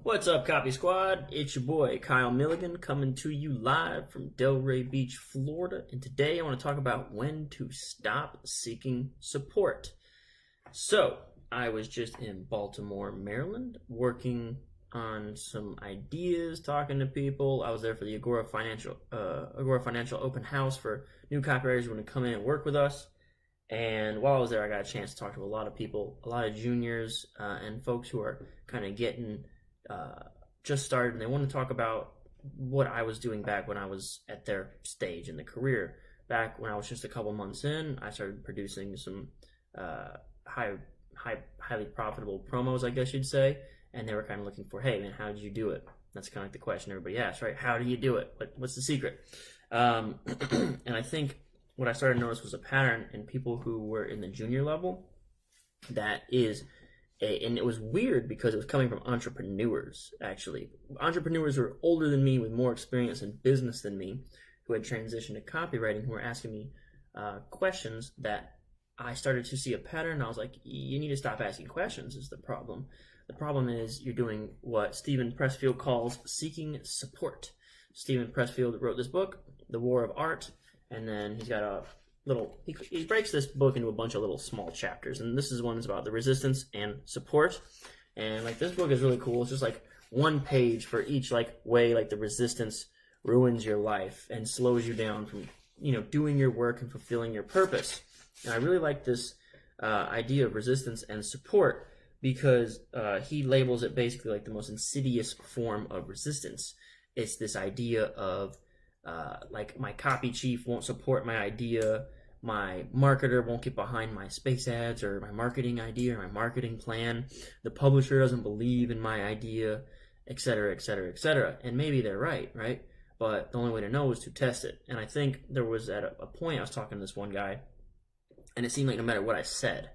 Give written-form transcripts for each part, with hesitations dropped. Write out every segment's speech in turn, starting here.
What's up, Copy Squad? It's your boy, Kyle Milligan, coming to you live from Delray Beach, Florida. And today I want to talk about when to stop seeking support. So, I was just in Baltimore, Maryland, working on some ideas, talking to people. I was there for the Agora Financial open house for new copywriters who want to come in and work with us. And while I was there, I got a chance to talk to a lot of people, a lot of juniors and folks who are kind of getting just started, and they want to talk about what I was doing back when I was at their stage in the career. Back when I was just a couple months in, I started producing some highly profitable promos, I guess you'd say, and they were kind of looking for, hey man, how did you do it? That's kind of like the question everybody asks, right? How do you do it? What's the secret? And I think what I started to notice was a pattern in people who were in the junior level that is and it was weird because it was coming from entrepreneurs, actually. Entrepreneurs who were older than me with more experience in business than me, who had transitioned to copywriting, who were asking me questions that I started to see a pattern. I was like, you need to stop asking questions is the problem. The problem is you're doing what Stephen Pressfield calls seeking support. Stephen Pressfield wrote this book, The War of Art, and then he's got a he breaks this book into a bunch of little small chapters, and this is one that's about the resistance and support. And like this book is really cool. It's just like one page for each way the resistance ruins your life and slows you down from doing your work and fulfilling your purpose. And I really like this idea of resistance and support because he labels it basically like the most insidious form of resistance. It's this idea of my copy chief won't support my idea, my marketer won't get behind my space ads or my marketing idea or my marketing plan, the publisher doesn't believe in my idea, etc., etc., etc. And maybe they're right? But the only way to know is to test it. And I think there was at a point I was talking to this one guy, and it seemed like no matter what I said,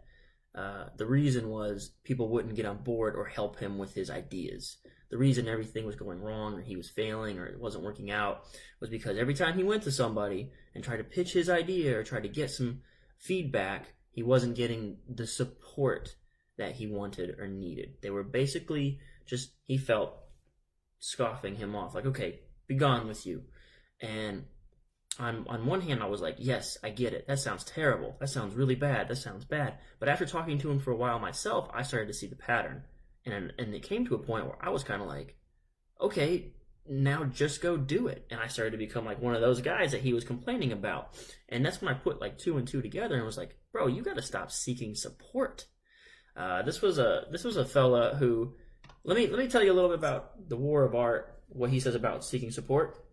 the reason was people wouldn't get on board or help him with his ideas. The reason everything was going wrong or he was failing or it wasn't working out was because every time he went to somebody and tried to pitch his idea or tried to get some feedback, he wasn't getting the support that he wanted or needed. They were basically just, he felt, scoffing him off. Like, okay, be gone with you. And on one hand, I was like, yes, I get it. That sounds terrible. That sounds really bad. That sounds bad. But after talking to him for a while myself, I started to see the pattern. And it came to a point where I was kind of like, okay, now just go do it. And I started to become like one of those guys that he was complaining about. And that's when I put like two and two together and was like, bro, you got to stop seeking support. This was a fella who, let me tell you a little bit about The War of Art, what he says about seeking support.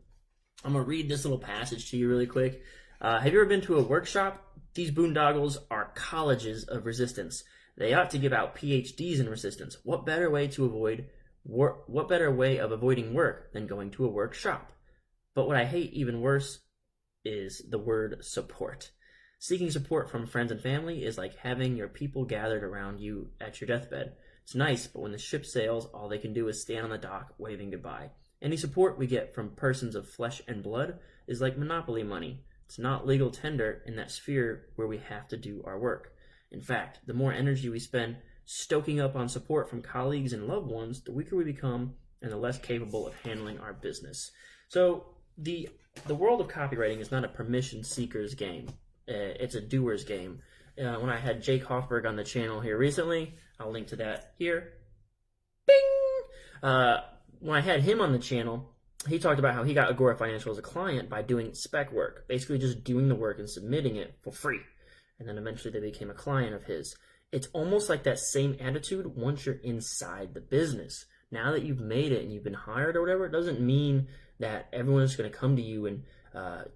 I'm going to read this little passage to you really quick. Have you ever been to a workshop? These boondoggles are colleges of resistance. They ought to give out PhDs in resistance. What better way of avoiding work than going to a workshop? But what I hate even worse is the word support. Seeking support from friends and family is like having your people gathered around you at your deathbed. It's nice, but when the ship sails, all they can do is stand on the dock waving goodbye. Any support we get from persons of flesh and blood is like monopoly money. It's not legal tender in that sphere where we have to do our work. In fact, the more energy we spend stoking up on support from colleagues and loved ones, the weaker we become and the less capable of handling our business. So the world of copywriting is not a permission seeker's game. It's a doer's game. When I had Jake Hoffberg on the channel here recently, I'll link to that here. Bing! When I had him on the channel, he talked about how he got Agora Financial as a client by doing spec work, basically just doing the work and submitting it for free. And then eventually they became a client of his. It's almost like that same attitude once you're inside the business. Now that you've made it and you've been hired or whatever, it doesn't mean that everyone is going to come to you and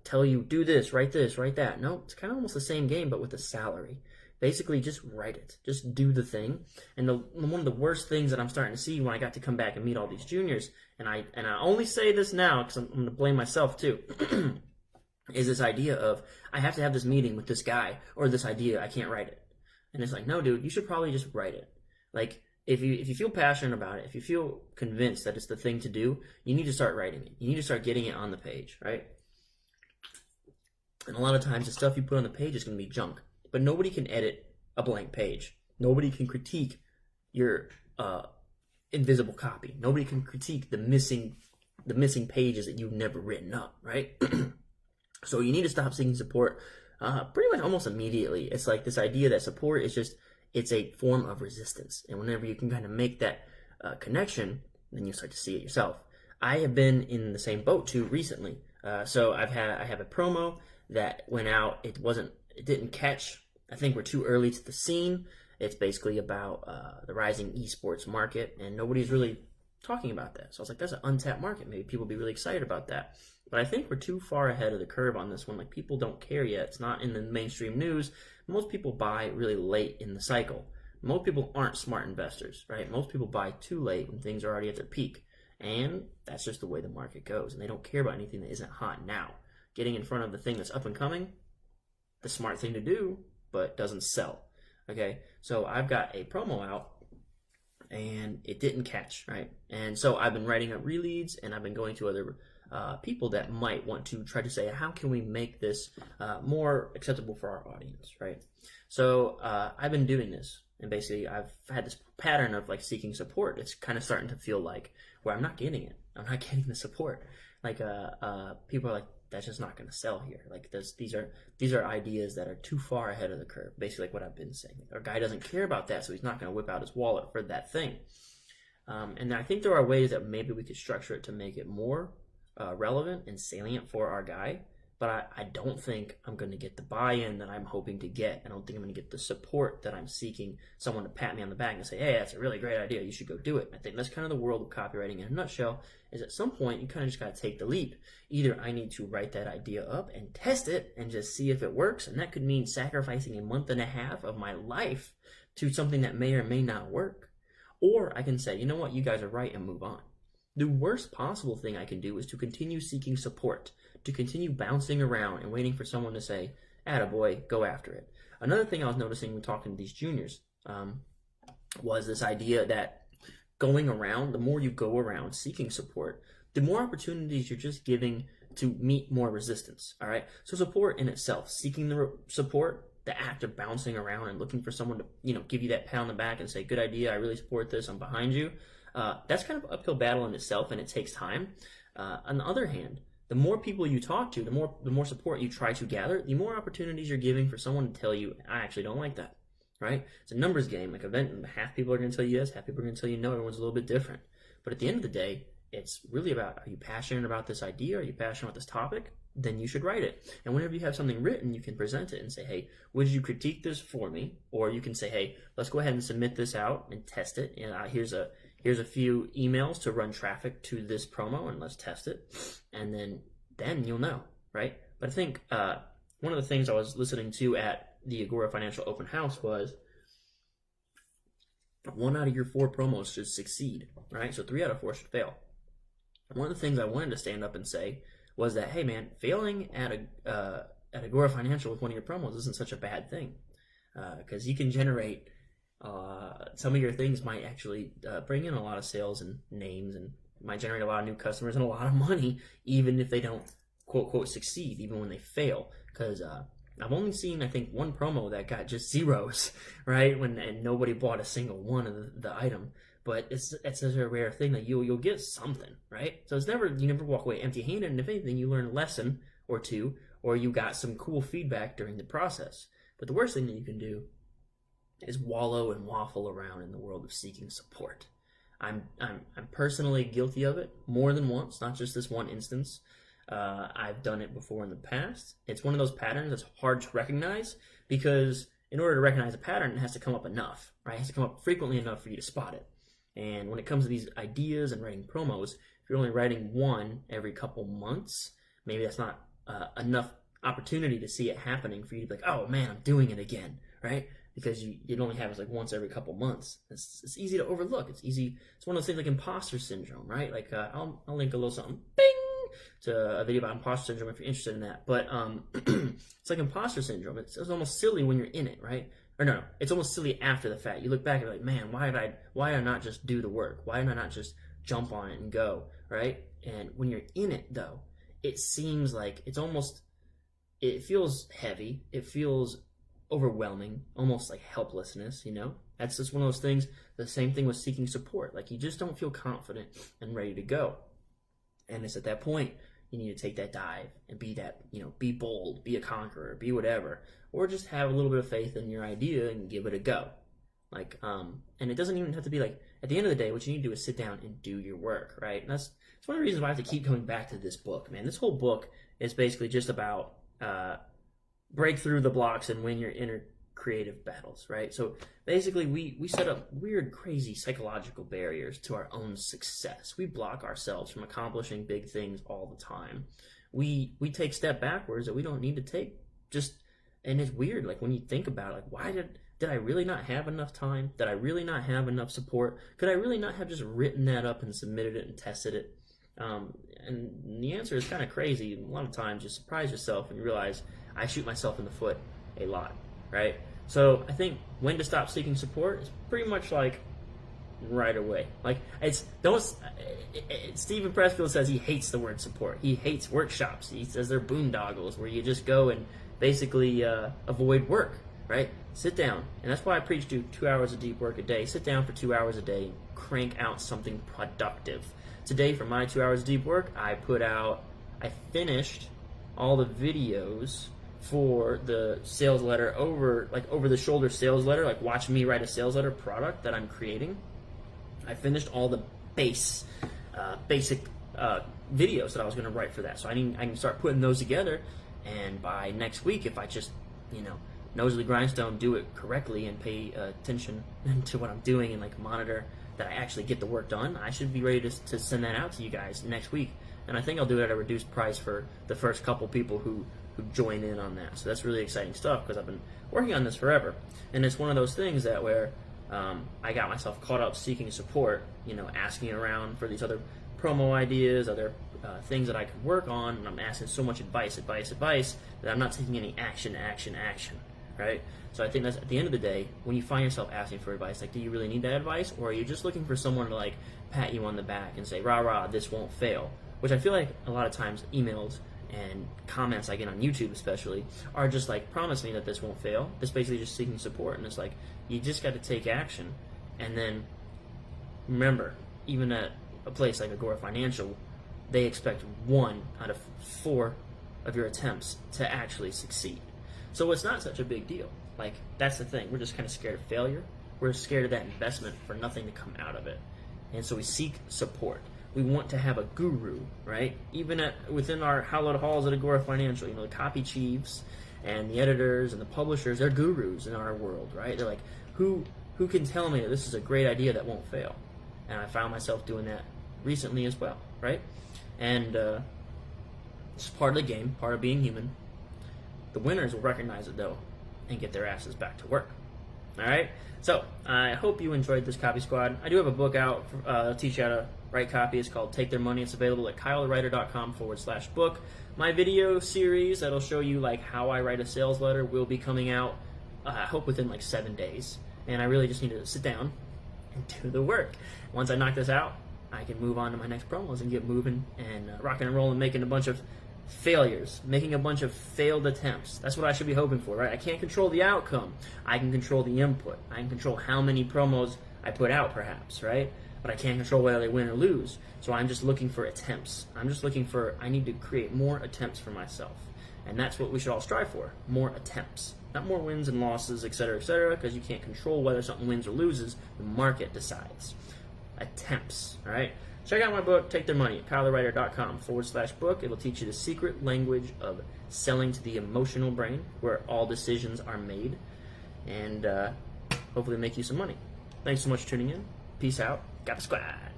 tell you, do this, write that. No, it's kind of almost the same game, but with a salary. Basically, just write it. Just do the thing. And one of the worst things that I'm starting to see when I got to come back and meet all these juniors, and I only say this now because I'm going to blame myself too, is this idea of, I have to have this meeting with this guy, or this idea, I can't write it. And it's like, no, dude, you should probably just write it. Like, if you feel passionate about it, if you feel convinced that it's the thing to do, you need to start writing it. You need to start getting it on the page, right? And a lot of times, the stuff you put on the page is going to be junk. But nobody can edit a blank page. Nobody can critique your invisible copy. Nobody can critique the missing pages that you've never written up, right? So you need to stop seeking support pretty much almost immediately. It's like this idea that support is just, it's a form of resistance. And whenever you can kind of make that connection, then you start to see it yourself. I have been in the same boat too recently. So I have a promo that went out. It didn't catch. I think we're too early to the scene. It's basically about the rising esports market, and nobody's really talking about that. So I was like, that's an untapped market. Maybe people will be really excited about that. But I think we're too far ahead of the curve on this one. Like, people don't care yet. It's not in the mainstream news. Most people buy really late in the cycle. Most people aren't smart investors, right? Most people buy too late when things are already at their peak. And that's just the way the market goes. And they don't care about anything that isn't hot now. Getting in front of the thing that's up and coming, the smart thing to do, but doesn't sell. Okay, so I've got a promo out, and it didn't catch, right? And so I've been writing up releads, and I've been going to other people that might want to try to say, how can we make this more acceptable for our audience, right? So I've been doing this, and basically I've had this pattern of like seeking support. It's kind of starting to feel like where I'm not getting it. I'm not getting the support. Like people are like, that's just not going to sell here. Like these are ideas that are too far ahead of the curve. Basically, like what I've been saying. Our guy doesn't care about that, so he's not going to whip out his wallet for that thing. And I think there are ways that maybe we could structure it to make it more relevant and salient for our guy. But I don't think I'm going to get the buy-in that I'm hoping to get. I don't think I'm going to get the support that I'm seeking, someone to pat me on the back and say, hey, that's a really great idea. You should go do it. I think that's kind of the world of copywriting in a nutshell, is at some point you kind of just got to take the leap. Either I need to write that idea up and test it and just see if it works. And that could mean sacrificing a month and a half of my life to something that may or may not work. Or I can say, you know what, you guys are right, and move on. The worst possible thing I can do is to continue seeking support, to continue bouncing around and waiting for someone to say, attaboy, go after it. Another thing I was noticing when talking to these juniors was this idea that going around, the more you go around seeking support, the more opportunities you're just giving to meet more resistance, all right? So support in itself, seeking the support, the act of bouncing around and looking for someone to, give you that pat on the back and say, good idea, I really support this, I'm behind you. That's kind of an uphill battle in itself, and it takes time. On the other hand, the more people you talk to, the more support you try to gather, the more opportunities you're giving for someone to tell you, I actually don't like that, right? It's a numbers game. Like half people are going to tell you yes, half people are going to tell you no. Everyone's a little bit different. But at the end of the day, it's really about, are you passionate about this idea? Are you passionate about this topic? Then you should write it. And whenever you have something written, you can present it and say, hey, would you critique this for me? Or you can say, hey, let's go ahead and submit this out and test it. And here's a few emails to run traffic to this promo, and let's test it. And then you'll know, right? But I think one of the things I was listening to at the Agora Financial Open House was 1 out of your 4 promos should succeed, right? So 3 out of 4 should fail. One of the things I wanted to stand up and say was that, hey man, failing at Agora Financial with one of your promos isn't such a bad thing, because you can generate some of your things might actually bring in a lot of sales and names, and might generate a lot of new customers and a lot of money, even if they don't quote unquote succeed, even when they fail. Because I've only seen, I think, one promo that got just zeros, right? And nobody bought a single one of the item. But it's such a rare thing that you'll get something, right? So you never walk away empty-handed, and if anything, you learn a lesson or two, or you got some cool feedback during the process. But the worst thing that you can do is wallow and waffle around in the world of seeking support. I'm personally guilty of it more than once, not just this one instance. I've done it before in the past. It's one of those patterns that's hard to recognize, because in order to recognize a pattern, it has to come up enough, right? It has to come up frequently enough for you to spot it. And when it comes to these ideas and writing promos, if you're only writing one every couple months, maybe that's not enough opportunity to see it happening for you to be like, oh man, I'm doing it again, right? Because it only happens like once every couple months. It's easy to overlook. It's easy. It's one of those things like imposter syndrome, right? Like I'll link a little something, bing, to a video about imposter syndrome if you're interested in that. But it's like imposter syndrome. It's almost silly when you're in it, right? Or no, it's almost silly after the fact. You look back and you're like, man, why did I not just do the work? Why did I not just jump on it and go, right? And when you're in it, though, it seems like it feels heavy. It feels overwhelming, almost like helplessness, That's just one of those things. The same thing with seeking support. Like, you just don't feel confident and ready to go. And it's at that point you need to take that dive and be that, be bold, be a conqueror, be whatever, or just have a little bit of faith in your idea and give it a go. Like, and it doesn't even have to be like, at the end of the day, what you need to do is sit down and do your work, right? And it's one of the reasons why I have to keep coming back to this book, man. This whole book is basically just about break through the blocks and win your inner creative battles, right? So basically we set up weird, crazy psychological barriers to our own success. We block ourselves from accomplishing big things all the time. We take step backwards that we don't need to take. And it's weird, like when you think about it, like, why did I really not have enough time? Did I really not have enough support? Could I really not have just written that up and submitted it and tested it? And the answer is kind of crazy. A lot of times you surprise yourself and you realize I shoot myself in the foot a lot, right? So I think when to stop seeking support is pretty much like right away. Like, Stephen Pressfield says he hates the word support. He hates workshops. He says they're boondoggles where you just go and basically avoid work, right? Sit down. And that's why I preach do 2 hours of deep work a day. Sit down for 2 hours a day and crank out something productive. Today, for my 2 hours of deep work, I finished all the videos for the sales letter, over the shoulder sales letter, like watch me write a sales letter product that I'm creating. I finished all the basic videos that I was going to write for that. So I can start putting those together, and by next week, if I just, nose to the grindstone, do it correctly and pay attention to what I'm doing and like monitor that I actually get the work done, I should be ready to send that out to you guys next week. And I think I'll do it at a reduced price for the first couple people who join in on that. So that's really exciting stuff because I've been working on this forever. And it's one of those things that where I got myself caught up seeking support, asking around for these other promo ideas, other things that I could work on, and I'm asking so much advice that I'm not taking any action, right? So I think that's, at the end of the day, when you find yourself asking for advice, like, do you really need that advice, or are you just looking for someone to like pat you on the back and say, rah rah, this won't fail? Which I feel like a lot of times emails and comments I get on YouTube especially are just like, promise me that this won't fail. It's basically just seeking support, and it's like, you just got to take action. And then remember, even at a place like Agora Financial, they expect 1 out of 4 of your attempts to actually succeed. So it's not such a big deal. Like, that's the thing. We're just kind of scared of failure. We're scared of that investment for nothing to come out of it. And so we seek support. We want to have a guru, right? Even within our hallowed halls at Agora Financial, the copy chiefs and the editors and the publishers, they're gurus in our world, right? They're like, who can tell me that this is a great idea that won't fail? And I found myself doing that recently as well, right? And it's part of the game, part of being human. The winners will recognize it, though, and get their asses back to work. All right? So I hope you enjoyed this Copy Squad. I do have a book out to teach you how to write copy. It's called Take Their Money. It's available at kylethewriter.com/book. My video series that'll show you like how I write a sales letter will be coming out, I hope within like 7 days. And I really just need to sit down and do the work. Once I knock this out, I can move on to my next promos and get moving and rocking and rolling, making a bunch of failures, making a bunch of failed attempts. That's what I should be hoping for, right? I can't control the outcome. I can control the input. I can control how many promos I put out, perhaps, right? But I can't control whether they win or lose. So I'm just looking for attempts. I need to create more attempts for myself. And that's what we should all strive for, more attempts. Not more wins and losses, etc., because you can't control whether something wins or loses. The market decides. Attempts, all right? Check out my book, Take Their Money, at kylethewriter.com/book. It'll teach you the secret language of selling to the emotional brain, where all decisions are made, and hopefully make you some money. Thanks so much for tuning in. Peace out. Got the squad.